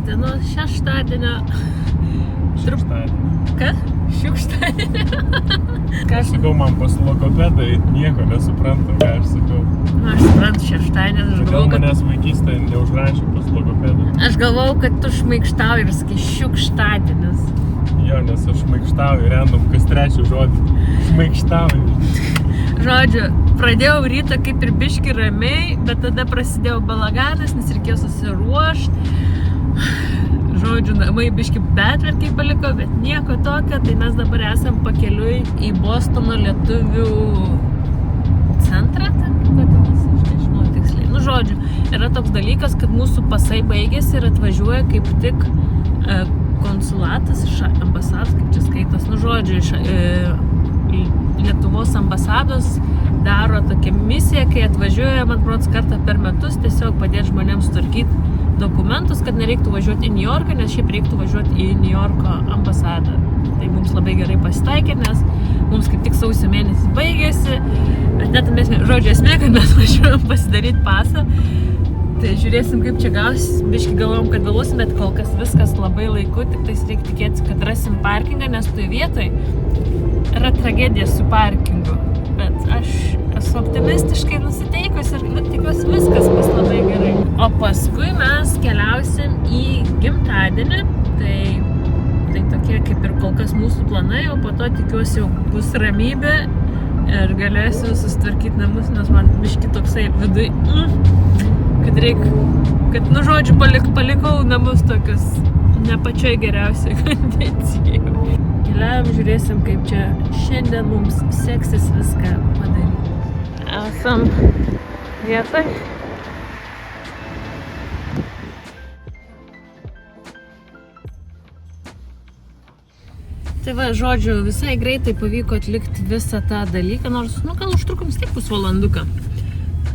dienos šeštadienio. Ką? Šiukštadienio. Aš sakau, man pas logopedai nieko nesuprantu, ką aš sakau. Aš suprantu, šeštadienį. Gal manęs vaikystėje neužrašė pas logopedą. Aš galvojau, kad tu šmaikštauji ir sakai šiukštadienis. Jo, nes aš šmaikštauju, random kas trečią žodį. Šmaikštauju. Žodžiu, pradėjau rytą kaip ir biški ramiai, bet tada prasidėjo balaganas, nes reikėjo susiruošti. Žodžiu, namai biški betverkiai paliko, bet nieko tokio, tai mes dabar esam pakeliui į Bostono lietuvių centrą, ten vadinasi, aš nežinau tiksliai. Nu, žodžiu, yra toks dalykas, kad mūsų pasai baigėsi ir atvažiuoja kaip tik konsulatas iš ambasados, kaip čia skaitos, nu, žodžiu, iš Lietuvos ambasados daro tokią misiją, kai atvažiuoja, man prots, kartą per metus tiesiog padėti žmonėms tvarkyti dokumentus, kad nereiktų važiuoti į New Yorką, nes šiaip reiktų važiuoti į New Yorko ambasadą. Tai mums labai gerai pasitaikė, nes mums kaip tik sausio mėnesį baigėsi, bet net mes, žodžiu, esmė, kad mes važiuojam pasidaryti pasą. Tai žiūrėsim, kaip čia gausis, biški galvom, kad vėluosim, bet kol kas viskas labai laiku, tik tais reikia tikėtis, kad rasim parkingą, nes toj vietoj yra tragedija su parkingu. Bet aš esu optimistiškai nusiteikus ir tikiuosi viskas bus labai gerai. O paskui mes keliausim į gimtadienį, tai tokie kaip ir kol kas mūsų planai, o po to tikiuosi jau bus ramybė ir galėsiu susitvarkyti namus, nes man biški toksai viduj, kad reikia, kad, nu žodžiu, palikau namus tokius ne pačioj geriausiai kondicijai. Keliaujam, žiūrėsim, kaip čia šiandien mums seksis viską padaryti. Esam vietoj. Tai va, žodžiu, visai greitai pavyko atlikti visą tą dalyką, nors, nu, gal užtrukom vis tiek pusvalanduką.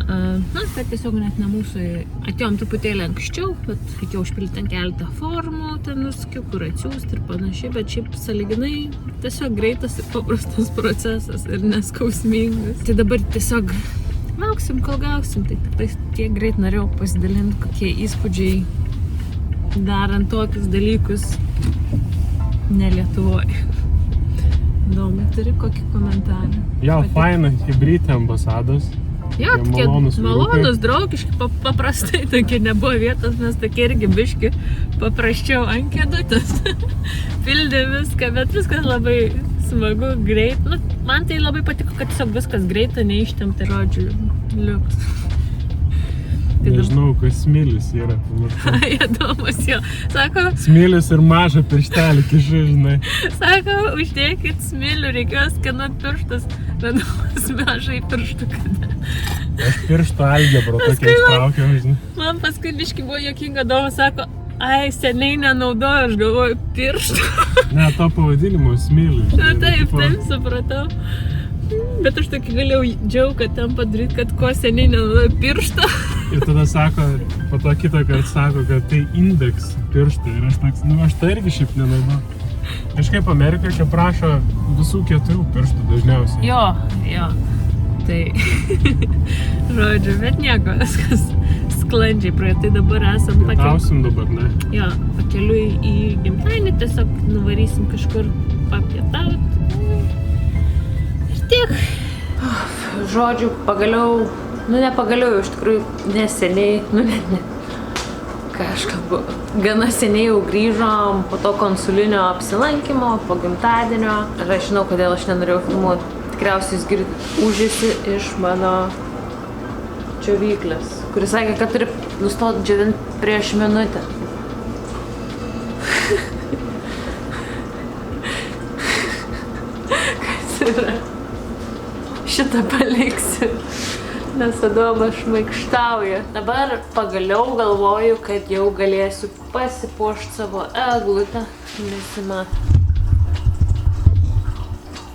Na, kad tiesiog net ne mūsų, atėjom truputėlį anksčiau, bet reikėjo užpildyti ten keletą formų, ten nuskiu, kur atsiųsti ir panašiai, bet šiaip sąlyginai tiesiog greitas ir paprastas procesas ir neskausmingas. Tai dabar tiesiog lauksim, kol gausim, tai tiek greit norėjau pasidalinti, kokie įspūdžiai darant tokius dalykus ne Lietuvoje. Įdomu, turi kokį komentarą? Jo, faina, hibridė ambasados. Jo, tokie malonus, draugiški, paprastai tokie nebuvo vietos, nes tokie irgi biški paprasčiau ant kėdutės. Pildė viską, bet viskas labai smagu, greit. Nu, man tai labai patiko, kad tiesiog viskas greita, neištempta, žodžiu, liuks. Nežinau, kas smilis yra. Įdomus jo. Sako... Smilis ir mažą pirštelį kiši, žinai. Sako, uždėkit smilių, reikėjo skenuoti pirštus, vienos mažai pirštų kada. Aš pirštų algebro tokia ištraukiau, žinai. Man paskui biški buvo juokinga doma, sako, ai, seniai nenaudoju, aš galvoju pirštų. Ne, to pavadinimo smilių. Na taip, supratau. Bet aš tokį galėjau džiauką ten padaryti, kad kuo seniai nenaudoju pirštą. Ir tada sako, po to kitą kartą sako, kad tai indeks pirštų. Ir aš toks, nu aš tai irgi šiaip nenaudoju. Kažkaip Amerikoje čia prašo visų 4 pirštų dažniausiai. Jo. Tai, žodžiu, bet nieko, viskas sklandžiai praėjo. Tai dabar esam Pietausim dabar, ne? Jo, pakeliui į gimtadienį, tiesiog nuvarysim kažkur papietauti. Ir tiek. Žodžiu, pagaliau, nu ne pagaliau, iš tikrųjų neseniai, nu ne, ką aš kalbu, gana seniai jau grįžom po to konsulinio apsilankymo, po gimtadienio. Ir aš žinau, kodėl aš nenorėjau filmuoti. Tikriausiai jis girdi ūžėsi iš mano džiovyklės, kuris sakė, kad turi nustoti džiovinti prieš minutę. Kas yra? Šitą paliksiu, nes Adomas šmaikštauja. Dabar pagaliau galvoju, kad jau galėsiu pasipuošti savo eglutę. Nesimato.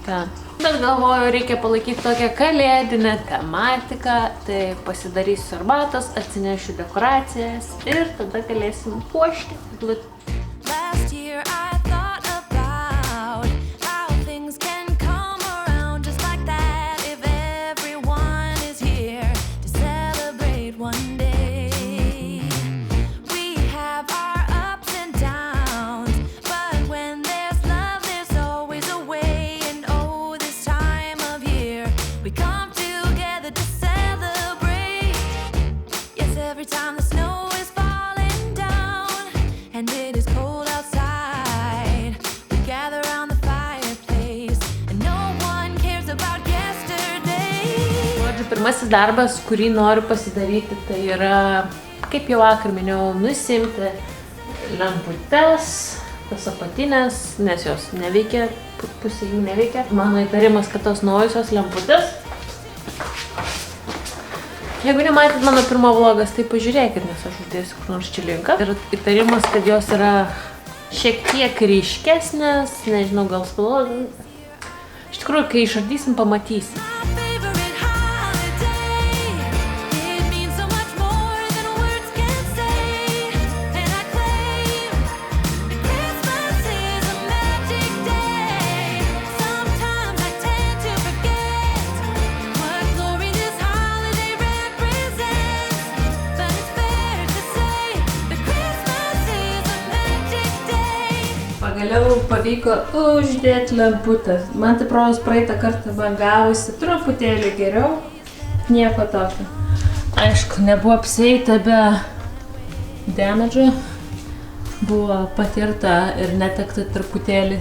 Ten. Bet galvoju, reikia palaikyti tokią kalėdinę tematiką, tai pasidarysiu arbatos, atsinešiu dekoracijas ir tada galėsim puošti eglutę. One day we have our ups Pirmasis darbas, kurį noriu pasidaryti, tai yra, kaip jau vakar minėjau, nusimti lemputes, tas apatinės, nes jos neveikia, pusė jų neveikia. Mano įtarimas, kad tos naujusios lemputės. Jeigu nematėt mano pirmo vlogas, tai pažiūrėkit, nes aš uždėsiu kur nors čia linką. Ir įtarimas, kad jos yra šiek tiek ryškesnės, nežinau, gal spalvos. Iš tikrųjų, kai išardysim, pamatysim. Pagaliau pavyko uždėti lemputės. Man tai provos praeitą kartą bangavusi truputėlį geriau. Nieko tokio. Aišku, nebuvo apsieita be damage. Buvo patirta ir netekta truputėlį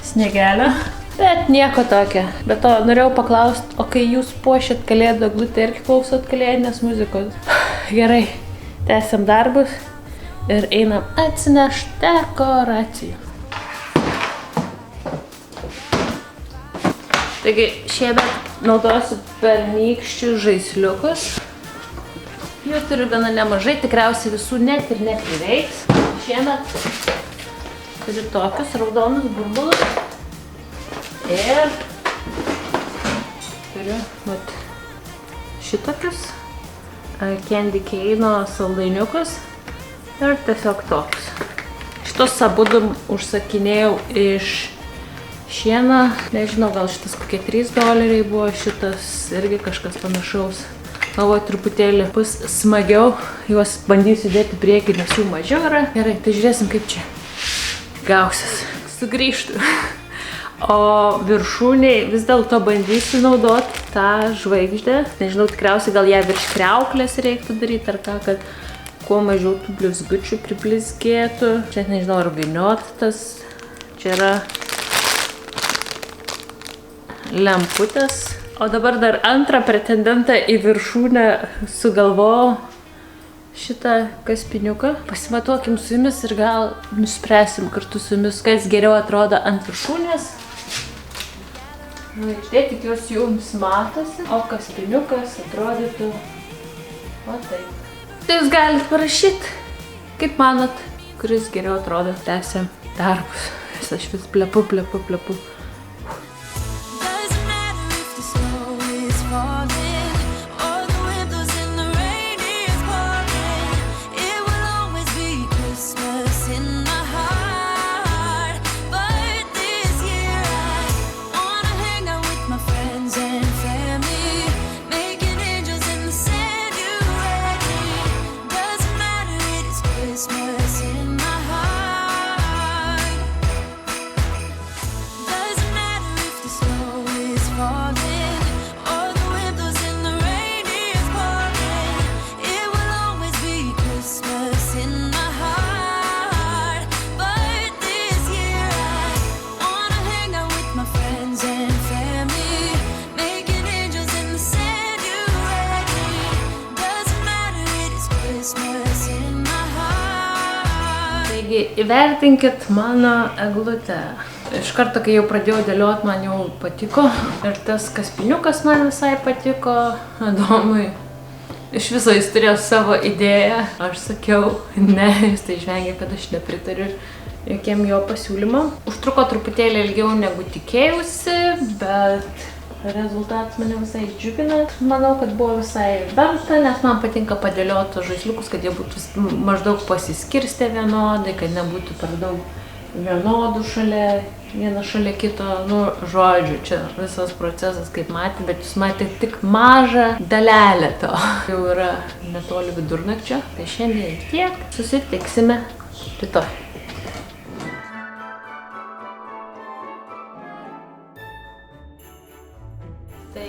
sniegelio. Bet nieko tokio. Bet to norėjau paklausti, o kai jūs puošiat kalėdų eglutę ir klausot kalėdinės muzikos? Gerai, tęsiam darbus ir einam atsinešti dekoracijų. Taigi šiemet naudosiu pernykščius žaisliukus. Jų turiu gana nemažai, tikriausiai visų net ir neprireiks. Šiemet turiu tokius raudonus burbulus. Ir turiu šitokius Candy Cane'o saldainiukus. Ir tiesiog toks. Šitos abudu užsakinėjau iš Šiena, nežinau, gal šitas kokie $3 buvo, šitas irgi kažkas panašaus. Galvoju, truputėlį bus smagiau, juos bandysiu dėti priekį, nes jų mažiau yra. Gerai, tai žiūrėsim, kaip čia gausis. Sugrįžtu. O viršūniai vis dėlto bandysiu naudoti tą žvaigždę. Nežinau, tikriausiai gal ją virš kriauklės reiktų daryti ar ką, kad kuo mažiau tų blizgučių priblizgėtų. Čia nežinau, ar vyniot tas. Čia yra lemputės. O dabar dar antrą pretendentą į viršūnę sugalvojau šitą kaspiniuką. Pasimatuokim su jumis ir gal nuspręsim kartu su jumis, kas geriau atrodo ant viršūnės. Štai tikiuosi jums matosi, o kaspiniukas atrodytų o taip. Tai jūs galite parašyti, kaip manot, kuris geriau atrodo. Tęsiam darbus. Aš vis plepu. Taigi, įvertinkit mano eglutę. Iš karto, kai jau pradėjau dėliot, man jau patiko. Ir tas kaspiniukas man visai patiko. Adomui. Iš viso jis turėjo savo idėją. Aš sakiau, ne, jis tai žvengė, kad aš nepritariu jokiem jo pasiūlymam. Užtruko truputėlį ilgiau negu tikėjausi, bet rezultatas mane visai džiugina. Manau, kad buvo visai verta, nes man patinka padėlioti žaisliukus, kad jie būtų maždaug pasiskirstę vienodai, kad nebūtų per daug vienodų vienas šalia kito. Nu, žodžiu, čia visas procesas, kaip matė, bet jūs matėte tik mažą dalelę to. Jau yra netoli vidurnakčio, tai šiandien tiek. Susitiksime rytoj. Tai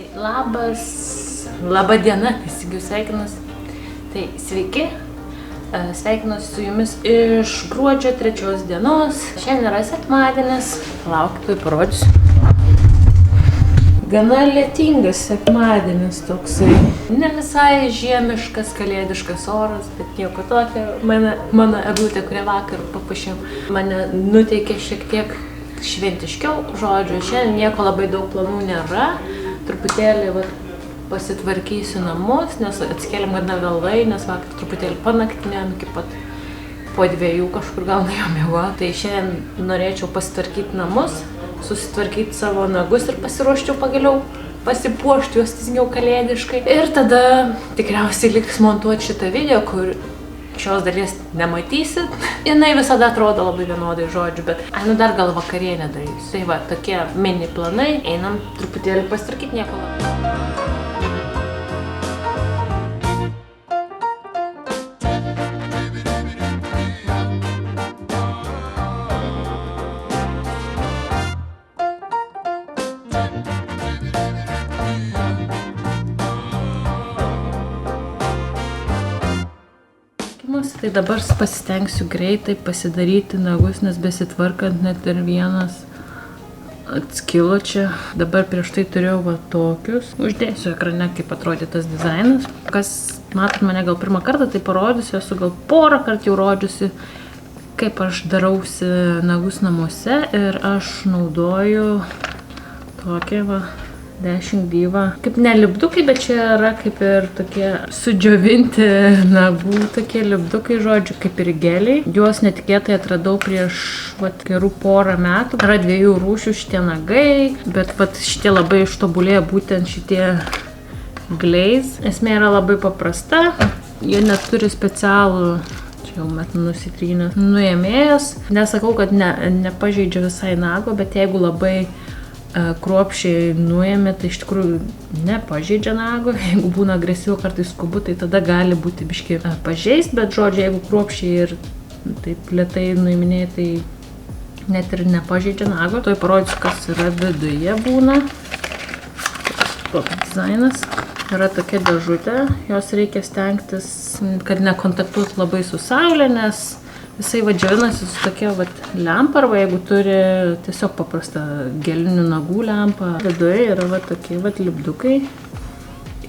laba diena, teisingiau sveikinuosi. Tai sveiki, sveikinuosi su jumis iš gruodžio 3 dienos. Šiandien yra sekmadienis, laukit, tuoj parodysiu. Gana lietingas sekmadienis toksai. Ne visai žiemiškas, kalėdiškas oras, bet nieko tokio. Mano eglutė, kurią vakar papuošiau, mane nuteikė šiek tiek šventiškiau. Žodžiu, šiandien nieko labai daug planų nėra. Truputėlį pasitvarkysiu namus, nes atsikėlėm gana vėlai, nes vakar truputėlį panaktinėjom iki pat po 2 kažkur gal nuėjau miegoti. Tai šiandien norėčiau pasitvarkyti namus, susitvarkyti savo nagus ir pasiruoščiau pagaliau pasipuošti juos teisingiau kalėdiškai. Ir tada tikriausiai liks montuoti šitą video, kur šios dalies nematysit. Jinai visada atrodo labai vienodai, žodžiu, bet dar gal vakarienę darysiu. Tai va, tokie mini planai, einam truputėlį pasitvarkyti, nieko labai. Tai dabar pasistengsiu greitai pasidaryti nagus, nes besitvarkant net ir vienas atskilo čia. Dabar prieš tai turėjau va tokius. Uždėsiu ekrane, kaip atrodė tas dizainas. Kas matot mane gal pirmą kartą, tai parodysiu, esu gal porą kartų jau rodžiusi, kaip aš darausi nagus namuose. Ir aš naudoju tokį va 10 gyvą. Kaip nelipdukai, bet čia yra kaip ir tokie sudžiovinti nagų, tokie lipdukai, žodžiu, kaip ir geliai. Juos netikėtai atradau prieš gerų porą metų. Yra 2 rūšių šitie nagai, bet šitie labai ištobulėja būtent šitie glaze. Esmė yra labai paprasta. Jie neturi specialų, čia jau met nusitrynęs, nuėmėjas. Nesakau, kad nepažeidžia visai nago, bet jeigu labai kruopščiai nuėmė, tai iš tikrųjų nepažeidžia nago. Jeigu būna agresyvu, kartais skubu, tai tada gali būti biški pažeist, bet žodžiu, jeigu kruopščiai ir taip lėtai nuiminėjai, tai net ir nepažeidžia nago. Tuoj parodysiu, kas yra viduje būna. Toks dizainas. Yra tokia dėžutė, jos reikia stengtis, kad nekontaktuotų labai su saulė, nes jisai džiovinasi su tokia lempa, arba jeigu turi tiesiog paprastą gelinių nagų lempą. Viduje yra tokie lipdukai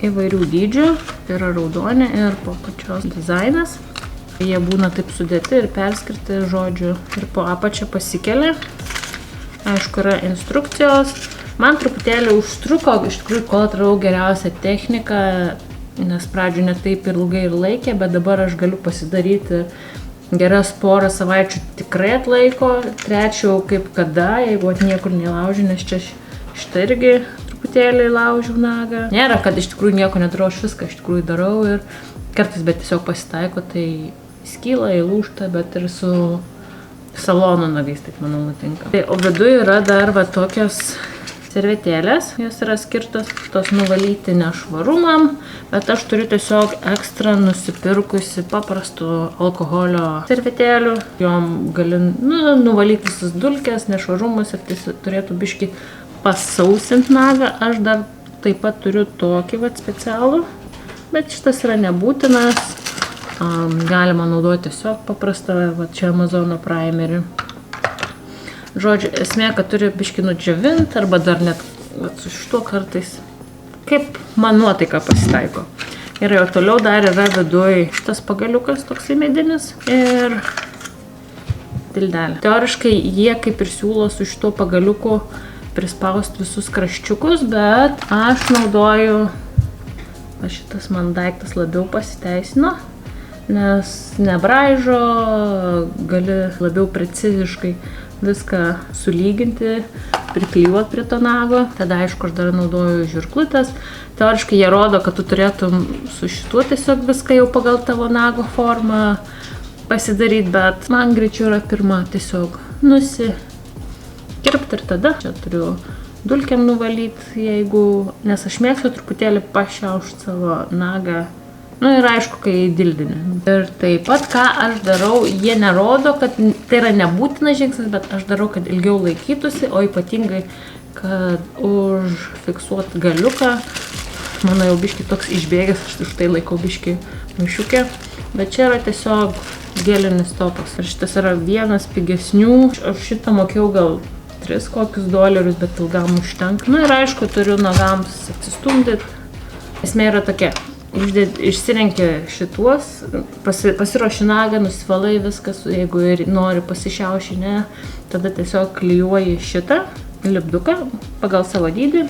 įvairių dydžių, tai yra raudonė ir po pačios dizainas. Jie būna taip sudėti ir perskirti, žodžiu, ir po apačią pasikelia. Aišku, yra instrukcijos. Man truputėlį užtruko, iš tikrųjų, kol atradau geriausią techniką, nes pradžių net taip ilgai ir laikė, bet dabar aš galiu pasidaryti geras porą savaičių tikrai atlaiko. Trečiau kaip kada, jeigu niekur nelaužiu, nes čia šitą irgi truputėlį laužiu nagą. Nėra, kad iš tikrųjų nieko nedarau, aš viską iš tikrųjų darau ir kartais, bet tiesiog pasitaiko, tai skyla, įlūžta, bet ir su salono nagais, taip manau, nutinka. Tai, o viduje yra dar tokios servetėlės, jos yra skirtos tos nuvalyti nešvarumam, bet aš turiu tiesiog ekstra nusipirkusi paprastų alkoholio servetėlių. Jom gali nuvalyti visus dulkes, nešvarumus ir tai turėtų biški pasausinti nagą. Aš dar taip pat turiu tokį specialų, bet šitas yra nebūtinas. Galima naudoti tiesiog paprastą, čia Amazono primerį. Žodžiu, esmė, kad turi biški nudžiovinti, arba dar net su šituo kartais, kaip man nuotaika pasitaiko. Ir jau toliau dar yra viduj šitas pagaliukas, toksai medinis, ir dildelė. Teoriškai jie kaip ir siūlo su šituo pagaliuku prispausti visus kraščiukus, bet aš naudoju, šitas man daiktas labiau pasiteisino, nes nebraižo, gali labiau preciziškai viską sulyginti, priklijuoti prie to nago. Tada aišku, aš dar naudoju žirklutės. Teoriškai jie rodo, kad tu turėtum su šituo tiesiog viską jau pagal tavo nago formą pasidaryti, bet man greičiau yra pirma tiesiog nusikirpti ir tada. Čia turiu dulkėm nuvalyti, nes aš mėgstu truputėlį pašiaušti savo nagą. Ir aišku, kai dildini. Ir taip pat, ką aš darau, jie nerodo, kad tai yra nebūtinas žingsnis, bet aš darau, kad ilgiau laikytųsi, o ypatingai, kad užfiksuoti galiuką. Mano jau biški toks išbėgęs, aš už tai laikau biški mišiukę. Bet čia yra tiesiog gelinis topas. Ir šitas yra vienas pigesnių. Aš šitą mokėjau gal $3 kokius dolerius, bet ilgam užtenka. Na ir aišku, turiu nagams atsistumdyti. Esmė yra tokia. Išsirenki šituos, pasiruoši nagą, nusivalai viskas, jeigu ir nori pasišiauši, ne, tada tiesiog klijuoji šitą lipduką pagal savo dydį.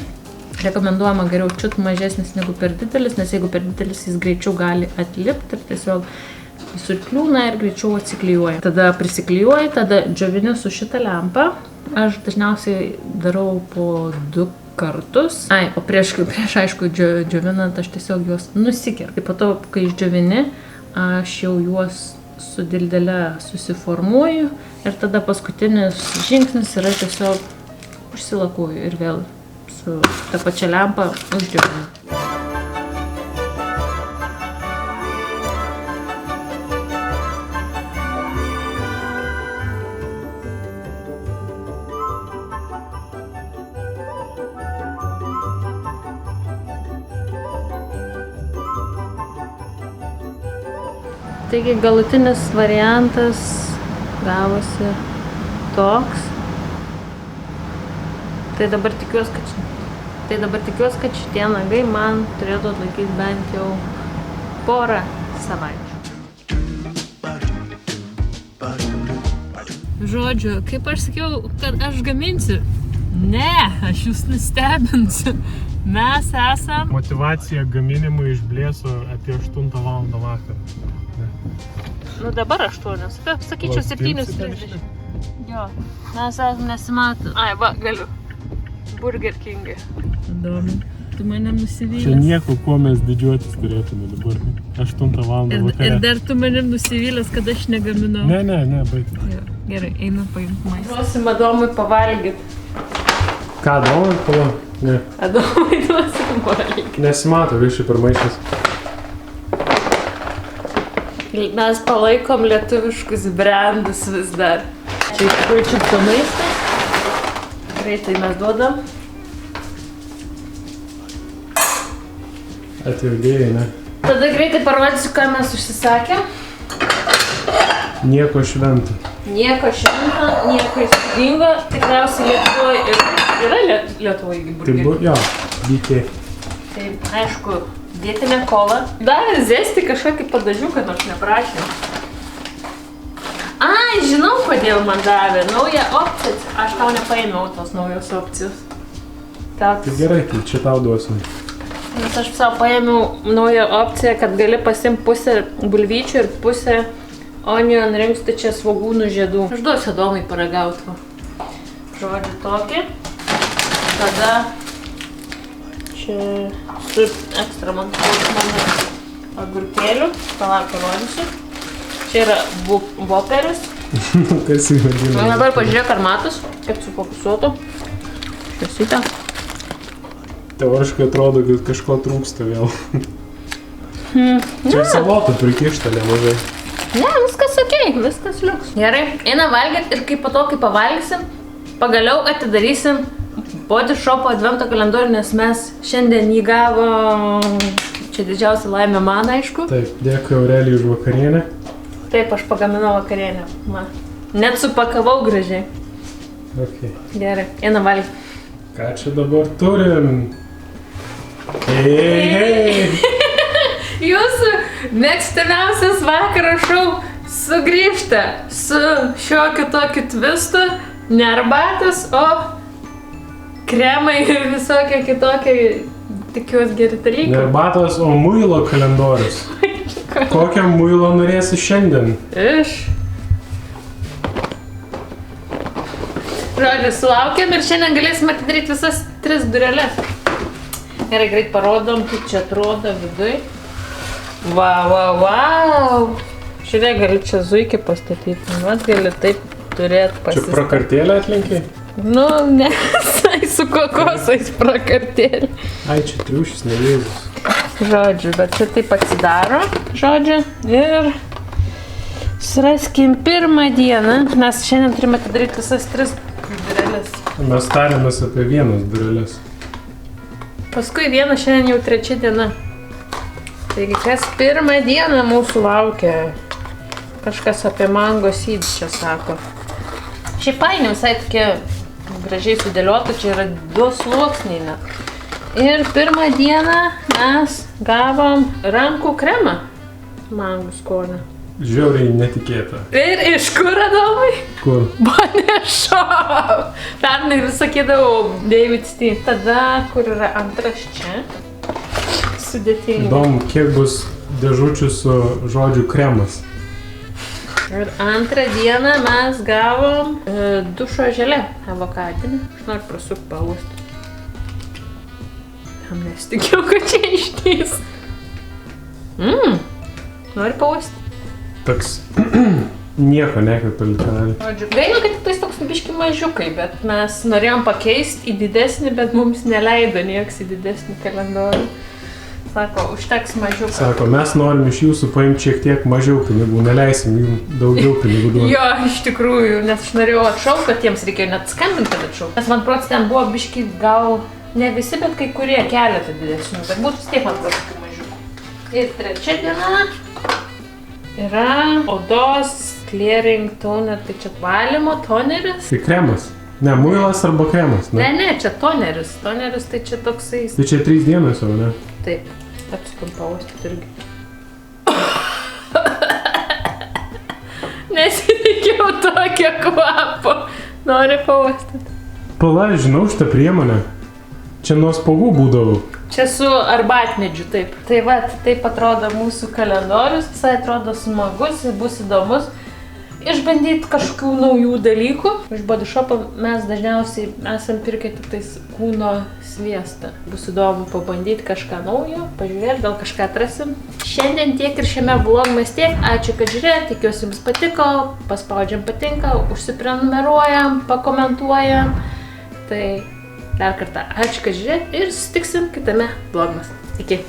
Rekomenduojama geriau čiut mažesnis negu per didelis, nes jeigu per didelis jis greičiau gali atlipti ir tiesiog visur kliūna ir greičiau atsiklijuoja. Tada prisiklijuoji, tada džiovini su šitą lempą. Aš dažniausiai darau po 2 kartus. O prieš aišku, džiovinant aš tiesiog juos nusikerpu. Tai po to, kai išdžiovini, aš jau juos su dildele susiformuoju ir tada paskutinis žingsnis yra tiesiog užsilakuoju ir vėl su ta pačia lempa uždžiovinu. Taigi galutinis variantas gavosi toks. Tai dabar tikiuosi, kad šitie nagai man turėtų atlaikyti bent jau porą savaičių. Žodžiu, kaip aš sakiau, kad aš gaminsiu. Ne, aš jūs nustebinsiu. Mes esam... Motyvacija gaminimui išblėso apie 8 valandą vakar. Nu dabar 8, sakyčiau 7:30. Jo, mes esam nesimatom. Va, galiu. Burger King. Įdomu. Tu mane nusivylęs. Čia nieko, kuo mes didžiuotis turėtume dabar. 8 valandą vakare. Ir dar tu manim nusivylęs, kad aš negaminau. Ne, baigti. Gerai, einu paimti maistą. Duosim Adomui pavalgyti. Ką, Adomui pavalgyti? Ne. Adomui duosim pavalgyti. Nesimato, višai per maišas. Mes palaikom lietuviškus brandus vis dar. Čia iš tikrųjų čipso maistas. Greitai mes duodam. Atvirgėjai, ne? Tada greitai parodysiu, ką mes užsisakėm. Nieko švento. Nieko švento, nieko įspūdingo. Tikriausiai Lietuvoje yra Lietuvoje burgerių. Jo, BK. Taip, aišku, dietinė kola. Davė zesti kažkokį padažiuką, nors neprašė. Ai, žinau, kodėl man davė. Naują opciją. Aš tau nepaėmiau tos naujos opcijos. Tai gerai, tai čia tau duosim. Nes aš savo paėmiau naują opciją, kad gali pasimti pusę bulvyčių ir pusę onion rings, tai čia svogūnų žiedų. Aš duosiu Adomui paragauti. Žodžiu tokį. Tada čia su ekstra man agurkėlių. Palauk, parodysiu. Čia yra voperis. Kas jį vadina? Dabar pažiūrėk, ar matos, kaip sufokusuotų. Šviesytę. Teoriškai atrodo, kad kažko trūksta vėl. Čia salotų prikišta nemažai. Ne, viskas okei, viskas liuks. Gerai, einam valgyt ir kaip po to, kai pavalgysim, pagaliau atidarysim Body Shopo advento kalendorių, nes mes šiandien jį gavom. Čia didžiausia laimė man, aišku. Taip, dėkui Aurelijai už vakarienę. Taip, aš pagaminau vakarienę. Net supakavau gražiai. Okay. Gerai, einam valgyt. Ką čia dabar turim? Hei! Jūsų mėgstamiausias vakaro šou sugrįžta su šiokiu tokiu twistu, ne arbatos, o kremai ir visokie kitokie, tikiuosi geri dalykai. Ne arbatos, o muilo kalendorius. Kokią muilo norėsi šiandien? Žodžiu, sulaukėm ir šiandien galėsim atidaryti visas 3 dureles. Gerai, greit parodom, kaip čia atrodo viduj. Vau. Žiūrėk, gali čia zuikį pastatyti. Vat gali taip turėti pasistatyti. Čia prakartėlę atlinkiai? Nu, ne, su kokosais prakartėlė. Ai, čia triušis, nevėzus. Žodžiu, bet čia taip atsidaro, žodžiu, ir suraskim pirmą dieną, nes šiandien turime atidaryti visas 3 dureles. Mes tarėmės apie 1 dureles. Paskui 1, šiandien jau 3 diena. Taigi, kas pirmą dieną mūsų laukia? Kažkas apie mango seeds čia sako. Šiaip paini visai tokie Gražiai sudėliota, čia yra 2 sluoksniai net. Ir pirmą dieną mes gavom rankų kremą mangų skonio. Žiauriai netikėta. Ir iš kur radau? Kur? Body Shop. Pernai vis sakydavau David Steve. Tada, kur yra antras čia. Sudėtinga. Įdomu, kiek bus dėžučių su žodžiu kremas. Ir antrą dieną mes gavom dušo želė avokadinį. Aš noriu prasuk pauosti. Tam nesitikėjau, kad čia ištys. Noriu pauosti. Toks nieko nekvepia literaliai. Gaila, kad tai toks biški mažiukai, bet mes norėjom pakeisti į didesnį, bet mums neleido nieks į didesnį kalendorių. Sako, užteks mažiuką. Sako, mes norim iš jūsų paimti šiek tiek mažiau pinigų, neleisim jums daugiau pinigų duoti. Jo, iš tikrųjų, nes aš norėjau atšaukti, kad jiems reikėjo net skambinti, kad atšaukti. Nes man protas ten buvo biški gal ne visi, bet kai kurie keletą didesnių, bet būtų vis tiek man protas mažiukų. Ir trečia diena yra odos clearing toner, tai čia valymo toneris. Tai kremas. Ne, muilas arba kremas. Ne, čia toneris. Toneris tai čia toksai. Tai čia 3 dienos jau, ne? Taip, apsukam pauostyti irgi. Nesitikėjau tokio kvapo. Nori pauostyti. Pala, žinau šitą priemonę. Čia nuo spogų būdavo. Čia su arbatmedžiu, taip. Tai va, taip atrodo mūsų kalendorius. Visai atrodo smagus ir bus įdomus. Išbandyti kažkokių naujų dalykų. Iš Body Shop mes dažniausiai esam pirkę tik tais kūno sviestą. Bus įdomu pabandyti kažką naujo, pažiūrėti, gal kažką atrasim. Šiandien tiek ir šiame vlogmas tiek. Ačiū, kad žiūrėjote, tikiuosi jums patiko. Paspaudžiam patinka, užsiprenumeruojam, pakomentuojam. Tai dar kartą ačiū, kad žiūrėjote ir susitiksim kitame vlogmas. Iki.